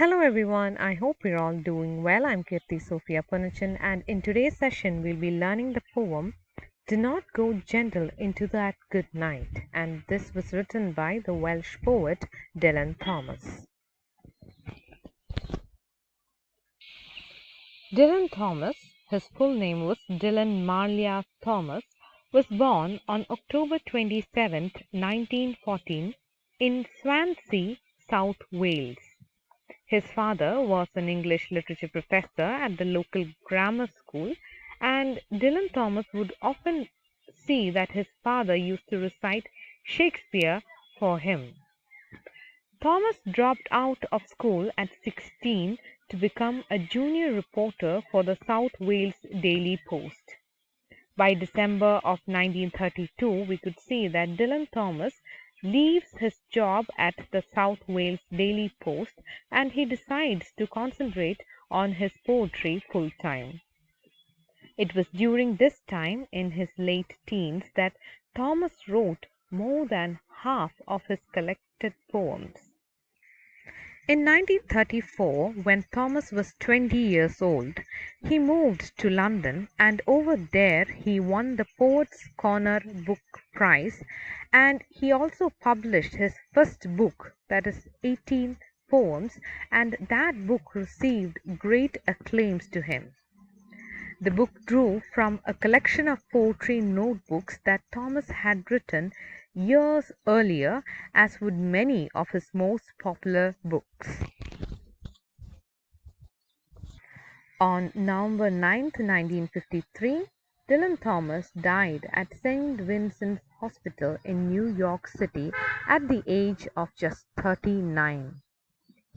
Hello everyone, I hope you're all doing well. I'm Kirti Sophia Panachan, and in today's session we'll be learning the poem Do Not Go Gentle into That Good Night, and this was written by the Welsh poet Dylan Thomas. Dylan Thomas, his full name was Dylan Marlia Thomas, was born on October 27, 1914 in Swansea, South Wales. His father was an English literature professor at the local grammar school, and Dylan Thomas would often see that his father used to recite Shakespeare for him. Thomas dropped out of school at 16 to become a junior reporter for the South Wales Daily Post. By December of 1932, we could see that Dylan Thomas leaves his job at the South Wales Daily Post and he decides to concentrate on his poetry full time. It was during this time, in his late teens, that Thomas wrote more than half of his collected poems. In 1934, when Thomas was 20 years old, he moved to London, and over there he won the Poets' Corner Book Prize, and he also published his first book, that is 18 poems, and that book received great acclaims to him. The book drew from a collection of poetry notebooks that Thomas had written years earlier, as would many of his most popular books. On November 9, 1953, Dylan Thomas died at St. Vincent's Hospital in New York City at the age of just 39.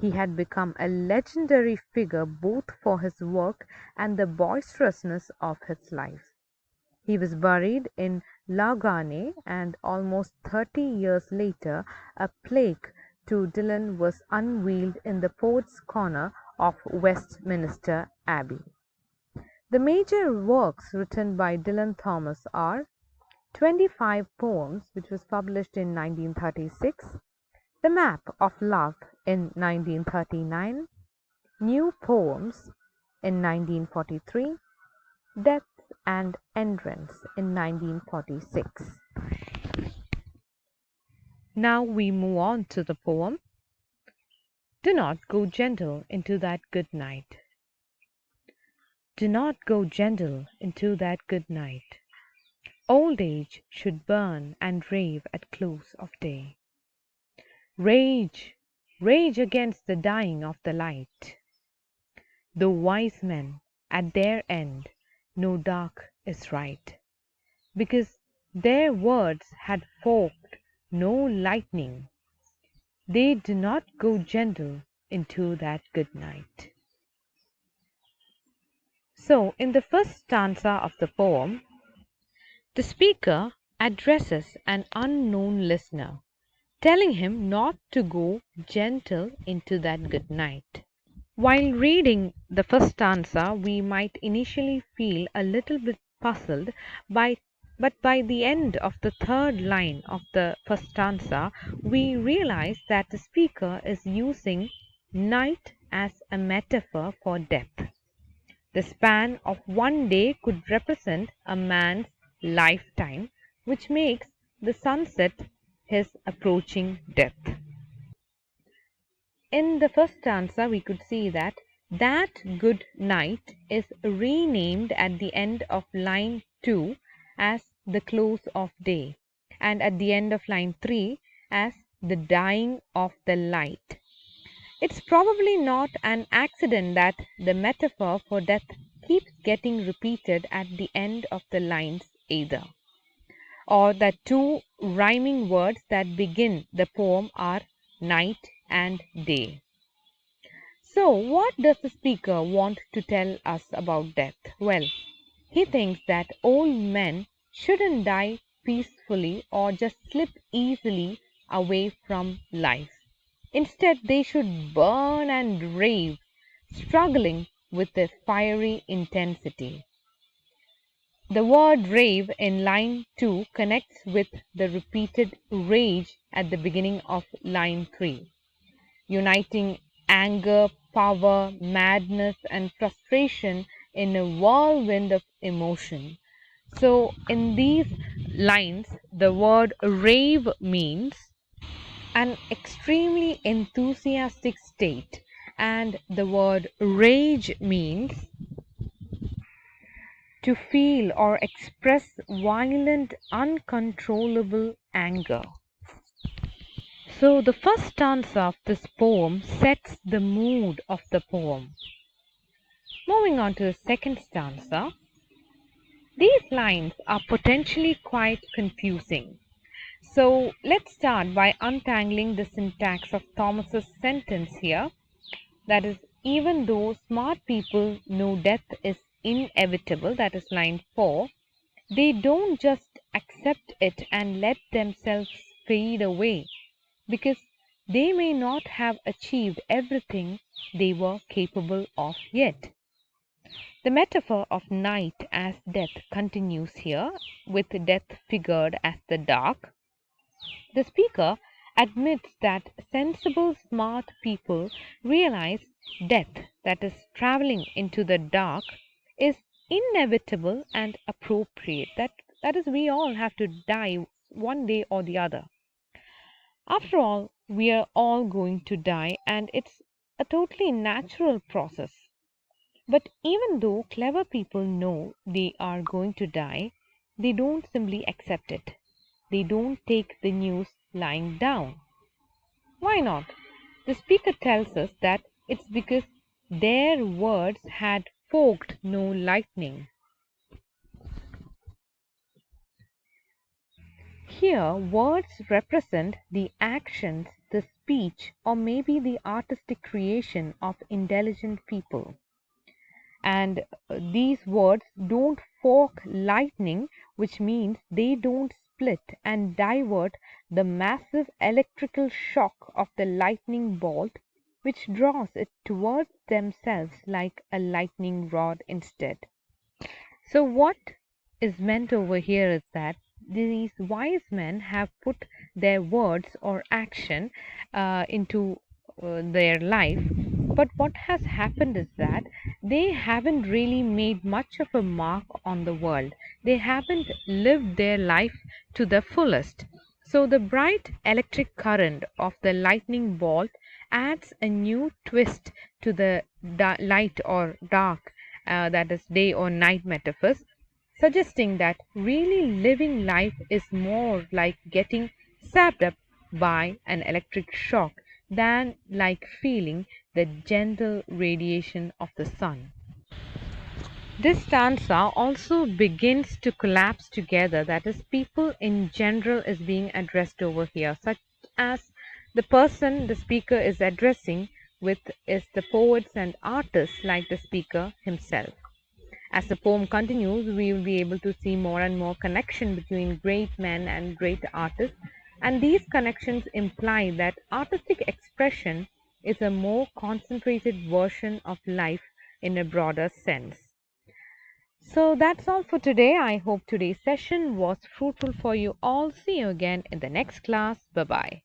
He had become a legendary figure both for his work and the boisterousness of his life. He was buried in Laugharne, and almost 30 years later a plaque to Dylan was unveiled in the Poets' Corner of Westminster Abbey. The major works written by Dylan Thomas are 25 Poems, which was published in 1936, The Map of Love in 1939, New Poems in 1943, Death and Entrance in 1946. Now we move on to the poem Do Not Go Gentle into That Good Night. Do not go gentle into that good night. Old age should burn and rave at close of day. Rage, rage against the dying of the light. Though wise men at their end know dark is right, because their words had forked no lightning, they do not go gentle into that good night. So, in the first stanza of the poem, the speaker addresses an unknown listener, telling him not to go gentle into that good night. While reading the first stanza, we might initially feel a little bit puzzled but by the end of the third line of the first stanza, we realize that the speaker is using night as a metaphor for death. The span of one day could represent a man's lifetime, which makes the sunset his approaching death. In the first stanza, we could see that good night is renamed at the end of line 2 as the close of day, and at the end of line 3 as the dying of the light. It's probably not an accident that the metaphor for death keeps getting repeated at the end of the lines either, or that two rhyming words that begin the poem are night and day. So, what does the speaker want to tell us about death? Well, he thinks that old men shouldn't die peacefully or just slip easily away from life. Instead, they should burn and rave, struggling with a fiery intensity. The word rave in line 2 connects with the repeated rage at the beginning of line 3, uniting anger, power, madness, and frustration in a whirlwind of emotion. So, in these lines, the word rave means an extremely enthusiastic state, and the word rage means to feel or express violent, uncontrollable anger. So, the first stanza of this poem sets the mood of the poem. Moving on to the second stanza, these lines are potentially quite confusing. So, let's start by untangling the syntax of Thomas's sentence here. That is, even though smart people know death is inevitable, that is line 4, they don't just accept it and let themselves fade away because they may not have achieved everything they were capable of yet. The metaphor of night as death continues here, with death figured as the dark. The speaker admits that sensible, smart people realize death, that is, traveling into the dark, is inevitable and appropriate. That is, we all have to die one day or the other. After all, we are all going to die, and it's a totally natural process. But even though clever people know they are going to die, they don't simply accept it. They don't take the news lying down. Why not? The speaker tells us that it's because their words had forked no lightning. Here, words represent the actions, the speech, or maybe the artistic creation of intelligent people. And these words don't fork lightning, which means they don't split and divert the massive electrical shock of the lightning bolt, which draws it towards themselves like a lightning rod instead. So, what is meant over here is that these wise men have put their words or action into their life, but what has happened is that they haven't really made much of a mark on the world. They haven't lived their life to the fullest. So, the bright electric current of the lightning bolt adds a new twist to the light or dark, that is, day or night metaphors, suggesting that really living life is more like getting sapped up by an electric shock than like feeling the gentle radiation of the sun. This stanza also begins to collapse together, that is, people in general is being addressed over here, such as the person the speaker is addressing with is the poets and artists like the speaker himself. As the poem continues, we will be able to see more and more connection between great men and great artists, and these connections imply that artistic expression is a more concentrated version of life in a broader sense. So that's all for today. I hope today's session was fruitful for you all. See you again in the next class. Bye bye.